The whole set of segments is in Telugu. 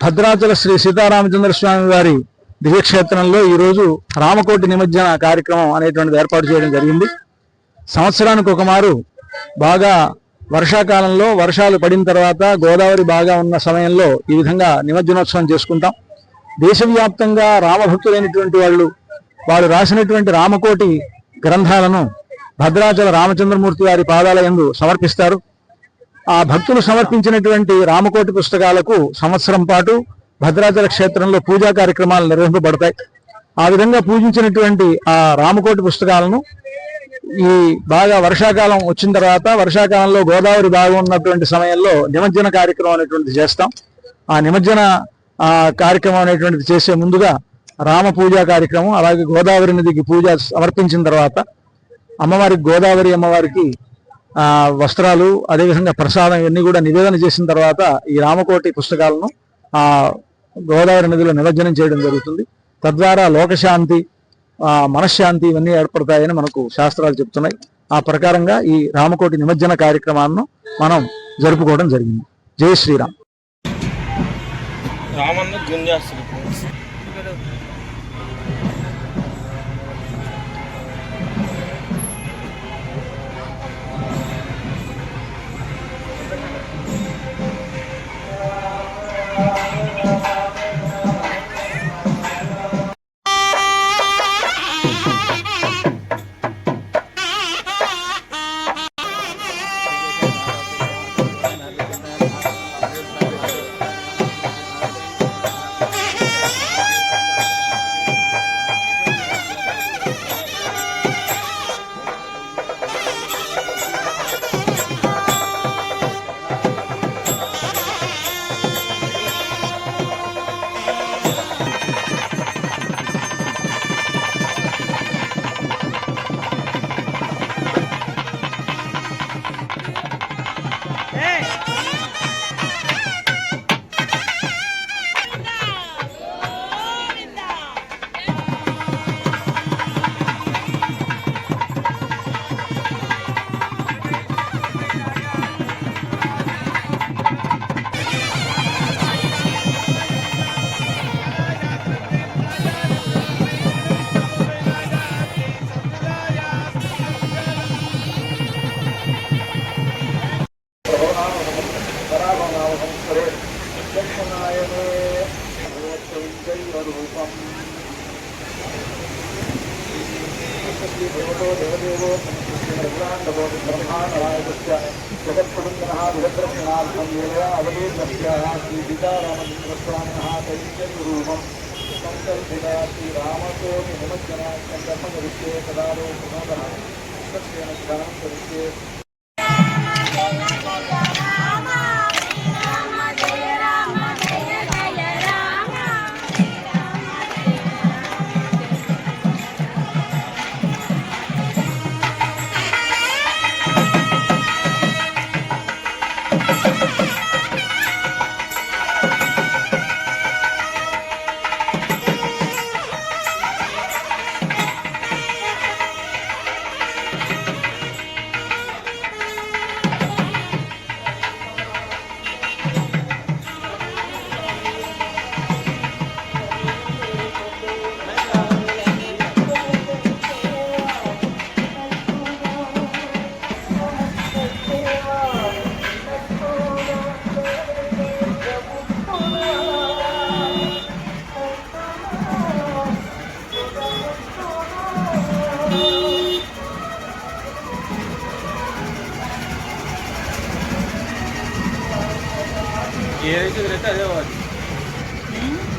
భద్రాచల శ్రీ సీతారామచంద్ర స్వామి వారి దివ్యక్షేత్రంలో ఈరోజు రామకోటి నిమజ్జన కార్యక్రమం అనేటువంటిది ఏర్పాటు చేయడం జరిగింది. సంవత్సరానికి ఒక మారు బాగా వర్షాకాలంలో వర్షాలు పడిన తర్వాత గోదావరి బాగా ఉన్న సమయంలో ఈ విధంగా నిమజ్జనోత్సవం చేసుకుంటాం. దేశవ్యాప్తంగా రామభక్తులైనటువంటి వాళ్ళు రాసినటువంటి రామకోటి గ్రంథాలను భద్రాచల రామచంద్రమూర్తి వారి పాదాల యందు సమర్పిస్తారు. ఆ భక్తులు సమర్పించినటువంటి రామకోటి పుస్తకాలకు సంవత్సరం పాటు భద్రాచల క్షేత్రంలో పూజా కార్యక్రమాలు నిర్వహింపబడతాయి. ఆ విధంగా పూజించినటువంటి ఆ రామకోటి పుస్తకాలను ఈ బాగా వర్షాకాలం వచ్చిన తర్వాత వర్షాకాలంలో గోదావరి బాగా ఉన్నటువంటి సమయంలో నిమజ్జన కార్యక్రమం అనేటువంటిది చేస్తాం. ఆ నిమజ్జన కార్యక్రమం అనేటువంటిది చేసే ముందుగా రామ పూజా కార్యక్రమం, అలాగే గోదావరి నదికి పూజ సమర్పించిన తర్వాత గోదావరి అమ్మవారికి వస్త్రాలు, అదేవిధంగా ప్రసాదం ఇవన్నీ కూడా నివేదన చేసిన తర్వాత ఈ రామకోటి పుస్తకాలను గోదావరి నదిలో నిమజ్జనం చేయడం జరుగుతుంది. తద్వారా లోకశాంతి, మనశ్శాంతి ఇవన్నీ ఏర్పడతాయని మనకు శాస్త్రాలు చెప్తున్నాయి. ఆ ప్రకారంగా ఈ రామకోటి నిమజ్జన కార్యక్రమాలను మనం జరుపుకోవడం జరిగింది. జై శ్రీరామ్.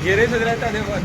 घेरे से रहता है बात।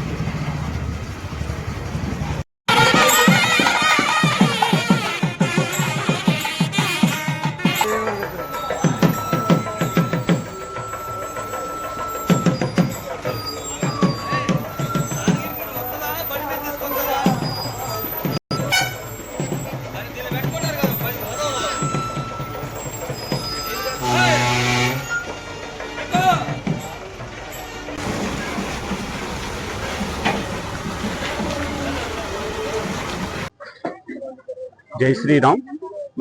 జై శ్రీరామ్.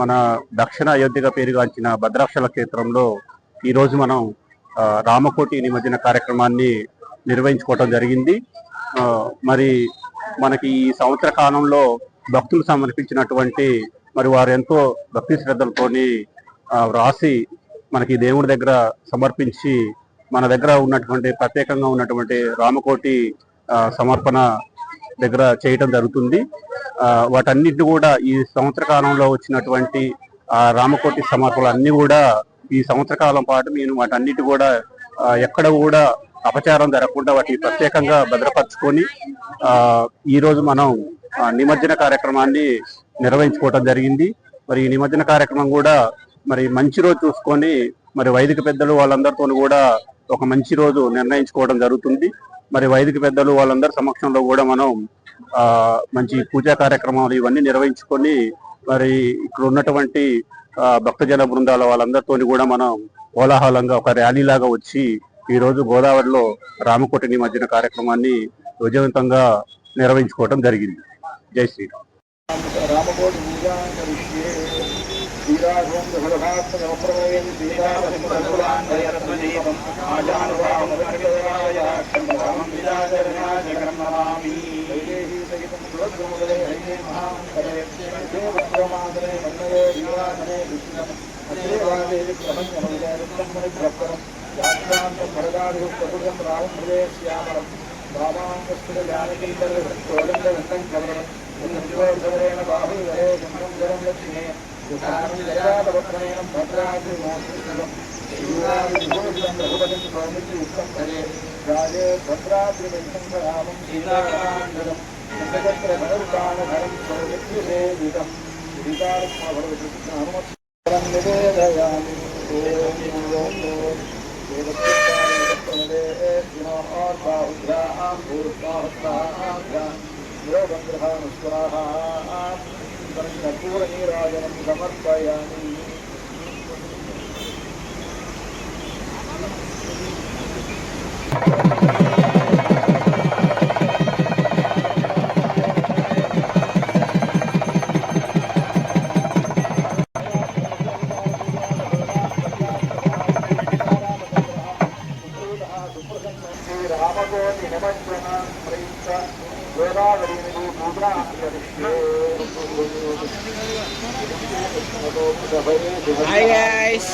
మన దక్షిణ అయోధ్యగా పేరుగాంచిన భద్రాచల క్షేత్రంలో ఈరోజు మనం రామకోటి నిమజ్జన కార్యక్రమాన్ని నిర్వహించుకోవటం జరిగింది. మరి మనకి ఈ సంవత్సర కాలంలో భక్తులు సమర్పించినటువంటి మరి వారు ఎంతో భక్తి శ్రద్ధలతోని వ్రాసి మనకి దేవుడి దగ్గర సమర్పించి మన దగ్గర ఉన్నటువంటి ప్రత్యేకంగా ఉన్నటువంటి రామకోటి సమర్పణ దగ్గర చేయటం జరుగుతుంది. వాటన్నిటిని కూడా ఈ సంవత్సర కాలంలో వచ్చినటువంటి రామకోటి సమర్పణలు అన్ని కూడా ఈ సంవత్సర కాలం పాటు నేను వాటన్నిటి కూడా ఎక్కడ కూడా అపచారం జరగకుండా వాటిని ప్రత్యేకంగా భద్రపరచుకొని ఈ రోజు మనం నిమజ్జన కార్యక్రమాన్ని నిర్వహించుకోవటం జరిగింది. మరి ఈ నిమజ్జన కార్యక్రమం కూడా మరి మంచి రోజు చూసుకొని మరి వైదిక పెద్దలు వాళ్ళందరితో కూడా ఒక మంచి రోజు నిర్ణయించుకోవడం జరుగుతుంది. మరి వైదిక పెద్దలు వాళ్ళందరి సమక్షంలో కూడా మనం మంచి పూజా కార్యక్రమాలు ఇవన్నీ నిర్వహించుకొని మరి ఇక్కడ ఉన్నటువంటి భక్తజన బృందాల వాళ్ళందరితో కూడా మనం కోలాహలంగా ఒక ర్యాలీ లాగా వచ్చి ఈ రోజు గోదావరిలో రామకోటి నిమజ్జన కార్యక్రమాన్ని విజయవంతంగా నిర్వహించుకోవడం జరిగింది. జై శ్రీరామ్. कर्पूरनीराजनं समर्पयामि. Hi guys.